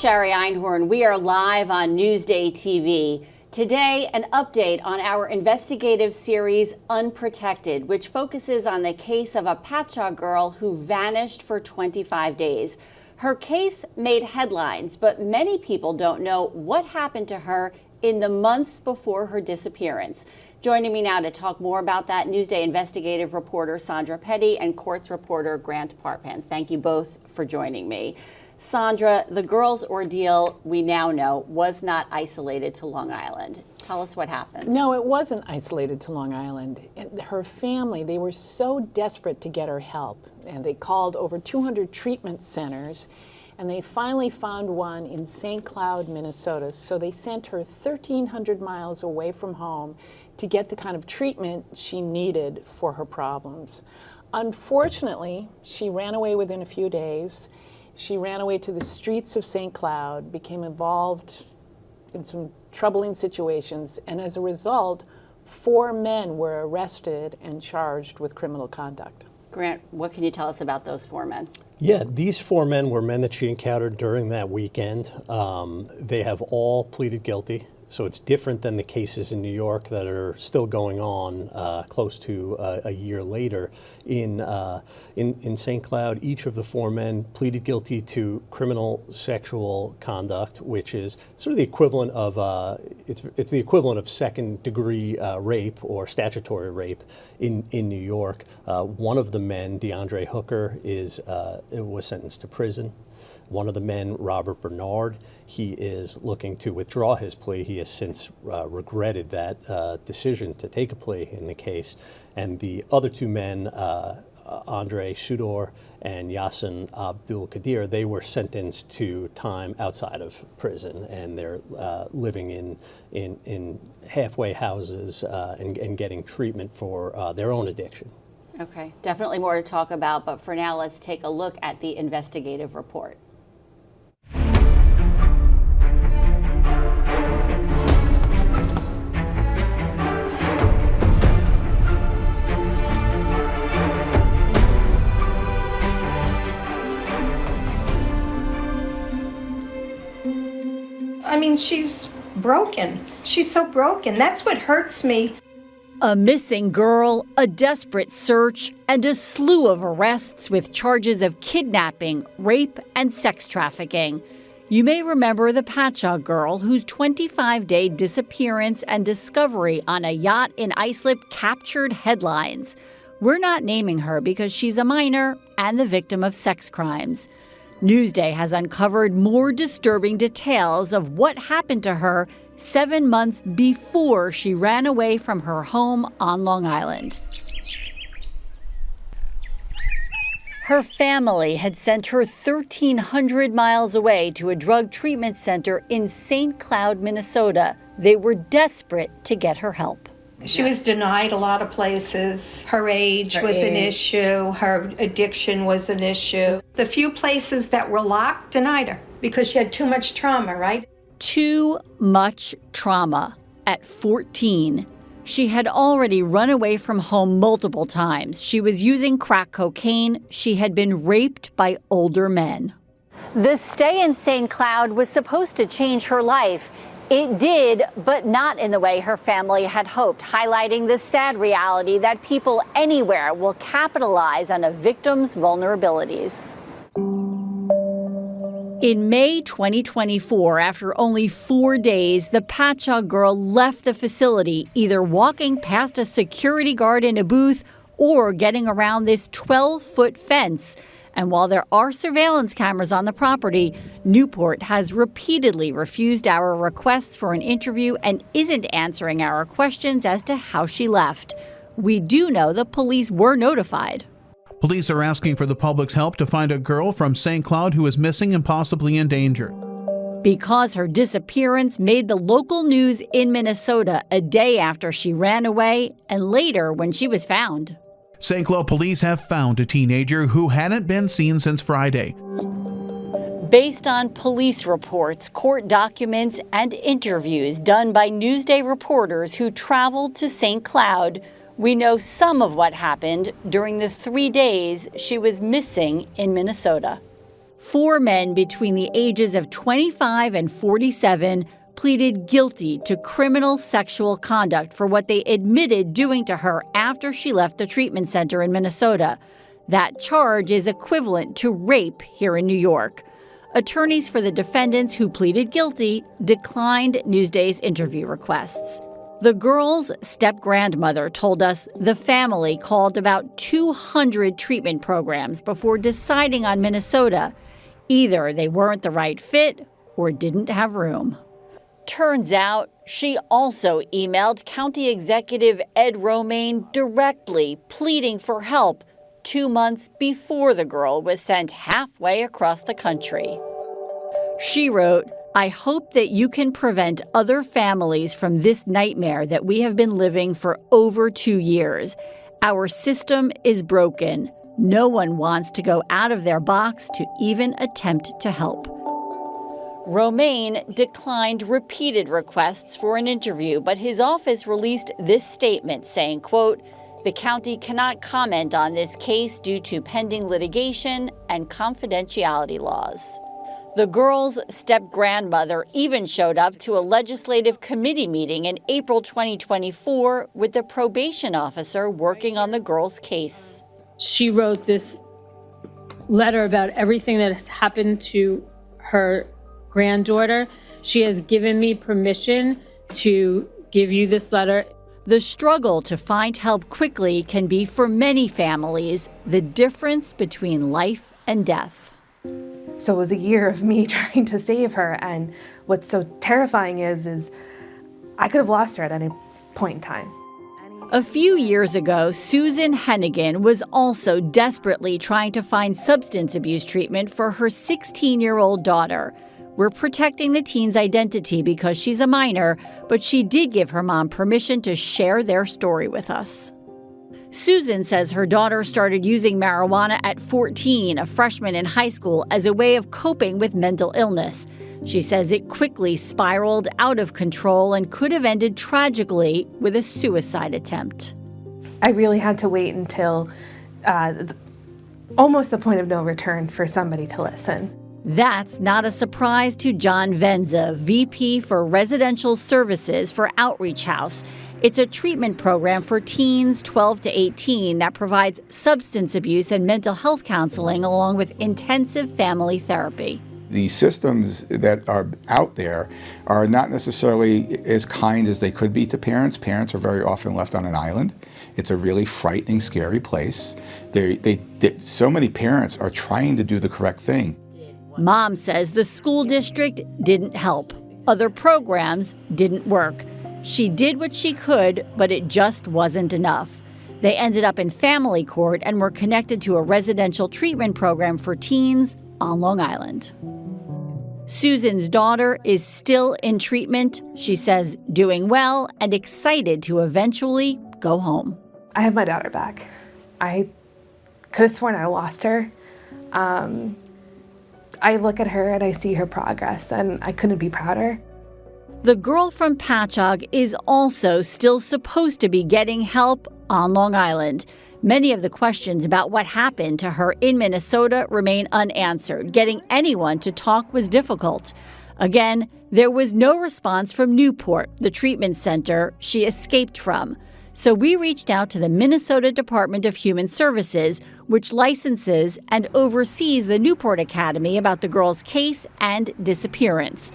Shari Einhorn. We are live on Newsday TV. Today, an update on our investigative series Unprotected, which focuses on the case of a Patchogue girl who vanished for 25 days. Her case made headlines, but many people don't know what happened to her in the months before her disappearance. Joining me now to talk more about that, Newsday investigative reporter Sandra Petty and courts reporter Grant Parpan. Thank you both for joining me. Sandra, the girl's ordeal, we now know, was not isolated to Long Island. Tell us what happened. No, it wasn't isolated to Long Island. Her family, they were so desperate to get her help, and they called over 200 treatment centers, and they finally found one in St. Cloud, Minnesota. So they sent her 1,300 miles away from home to get the kind of treatment she needed for her problems. Unfortunately, she ran away within a few days. She ran away to the streets of St. Cloud, became involved in some troubling situations, and as a result, 4 men were arrested and charged with criminal conduct. Grant, what can you tell us about those 4 men? Yeah, these 4 men were men that she encountered during that weekend. They have all pleaded guilty. So it's different than the cases in New York that are still going on close to a year later. In St. Cloud, each of the 4 men pleaded guilty to criminal sexual conduct, which is sort of the equivalent of it's the equivalent of second-degree rape or statutory rape in New York. One of the men, DeAndre Hooker, was sentenced to prison. One of the men, Robert Bernard, he is looking to withdraw his plea. He has since regretted that decision to take a plea in the case. And the other 2 men, Andre Sudor and Yasin Abdul Qadir, they were sentenced to time outside of prison, and they're living in halfway houses and getting treatment for their own addiction. Okay, definitely more to talk about, but for now, let's take a look at the investigative report. I mean, she's broken. She's so broken. That's what hurts me. A missing girl, a desperate search, and a slew of arrests with charges of kidnapping, rape, and sex trafficking. You may remember the Patchogue girl whose 25-day disappearance and discovery on a yacht in Islip captured headlines. We're not naming her because she's a minor and the victim of sex crimes. Newsday has uncovered more disturbing details of what happened to her 7 months before she ran away from her home on Long Island. Her family had sent her 1,300 miles away to a drug treatment center in St. Cloud, Minnesota. They were desperate to get her help. She was denied a lot of places. Her age was an issue. Her addiction was an issue. The few places that were locked denied her because she had too much trauma, right? Too much trauma. At 14, she had already run away from home multiple times. She was using crack cocaine. She had been raped by older men. The stay in St. Cloud was supposed to change her life. It did, but not in the way her family had hoped, highlighting the sad reality that people anywhere will capitalize on a victim's vulnerabilities. In May 2024, after only 4 days, the Patchogue girl left the facility, either walking past a security guard in a booth or getting around this 12-foot fence. And while there are surveillance cameras on the property, Newport has repeatedly refused our requests for an interview and isn't answering our questions as to how she left. We do know the police were notified. Police are asking for the public's help to find a girl from St. Cloud who is missing and possibly in danger. Because her disappearance made the local news in Minnesota a day after she ran away and later when she was found. St. Cloud police have found a teenager who hadn't been seen since Friday. Based on police reports, court documents, and interviews done by Newsday reporters who traveled to St. Cloud, we know some of what happened during the 3 days she was missing in Minnesota. 4 men between the ages of 25 and 47 pleaded guilty to criminal sexual conduct for what they admitted doing to her after she left the treatment center in Minnesota. That charge is equivalent to rape here in New York. Attorneys for the defendants who pleaded guilty declined Newsday's interview requests. The girl's step-grandmother told us the family called about 200 treatment programs before deciding on Minnesota. Either they weren't the right fit or didn't have room. Turns out she also emailed County Executive Ed Romaine directly, pleading for help 2 months before the girl was sent halfway across the country. She wrote, "I hope that you can prevent other families from this nightmare that we have been living for over 2 years. Our system is broken. No one wants to go out of their box to even attempt to help." Romaine declined repeated requests for an interview, but his office released this statement saying, quote, "The county cannot comment on this case due to pending litigation and confidentiality laws." The girl's step-grandmother even showed up to a legislative committee meeting in April 2024 with the probation officer working on the girl's case. She wrote this letter about everything that has happened to her granddaughter. She has given me permission to give you this letter. The struggle to find help quickly can be, for many families, the difference between life and death. So it was a year of me trying to save her, and what's so terrifying is I could have lost her at any point in time. A few years ago, Susan Hennigan was also desperately trying to find substance abuse treatment for her 16-year-old daughter. We're protecting the teen's identity because she's a minor, but she did give her mom permission to share their story with us. Susan says her daughter started using marijuana at 14, a freshman in high school, as a way of coping with mental illness. She says it quickly spiraled out of control and could have ended tragically with a suicide attempt. I really had to wait until almost the point of no return for somebody to listen. That's not a surprise to John Venza, VP for Residential Services for Outreach House. It's a treatment program for teens 12 to 18 that provides substance abuse and mental health counseling along with intensive family therapy. The systems that are out there are not necessarily as kind as they could be to parents. Parents are very often left on an island. It's a really frightening, scary place. So many parents are trying to do the correct thing. Mom says the school district didn't help. Other programs didn't work. She did what she could, but it just wasn't enough. They ended up in family court and were connected to a residential treatment program for teens on Long Island. Susan's daughter is still in treatment. She says doing well and excited to eventually go home. I have my daughter back. I could have sworn I lost her. I look at her and I see her progress, and I couldn't be prouder. The girl from Patchogue is also still supposed to be getting help on Long Island. Many of the questions about what happened to her in Minnesota remain unanswered. Getting anyone to talk was difficult. Again, there was no response from Newport, the treatment center she escaped from. So we reached out to the Minnesota Department of Human Services, which licenses and oversees the Newport Academy, about the girl's case and disappearance.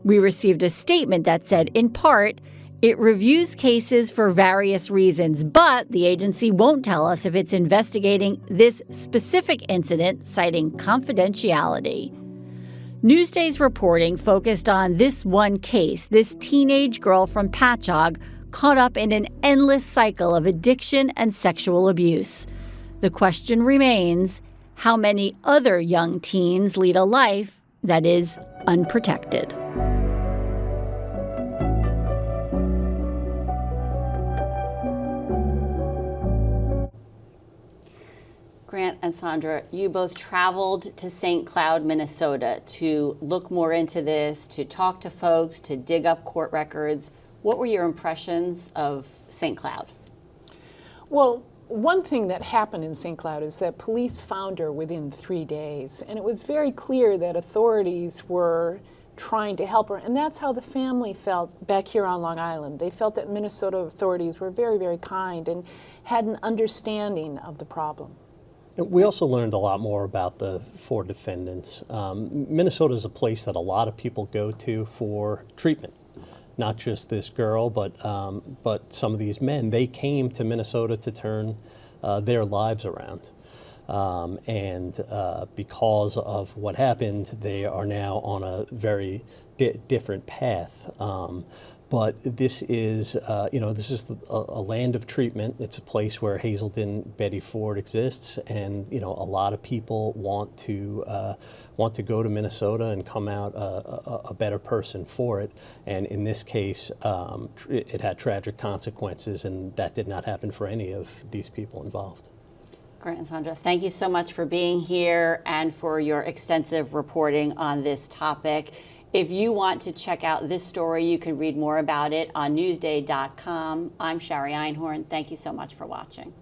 We received a statement that said, in part, it reviews cases for various reasons, but the agency won't tell us if it's investigating this specific incident, citing confidentiality. Newsday's reporting focused on this one case, this teenage girl from Patchogue caught up in an endless cycle of addiction and sexual abuse. The question remains, how many other young teens lead a life that is unprotected? Grant and Sandra, you both traveled to St. Cloud, Minnesota to look more into this, to talk to folks, to dig up court records. What were your impressions of St. Cloud? Well, One thing that happened in St. Cloud is that police found her within 3 days, and it was very clear that authorities were trying to help her, and that's how the family felt back here on Long Island. They felt that Minnesota authorities were very, very kind and had an understanding of the problem. We also learned a lot more about the 4 defendants. Minnesota is a place that a lot of people go to for treatment. Not just this girl, but some of these men. They came to Minnesota to turn their lives around. Because of what happened, they are now on a very different path. But this is, this is a land of treatment. It's a place where Hazelden Betty Ford exists, and a lot of people want to go to Minnesota and come out a better person for it. And in this case, it had tragic consequences, and that did not happen for any of these people involved. Grant and Sandra, thank you so much for being here and for your extensive reporting on this topic. If you want to check out this story, you can read more about it on Newsday.com. I'm Shari Einhorn. Thank you so much for watching.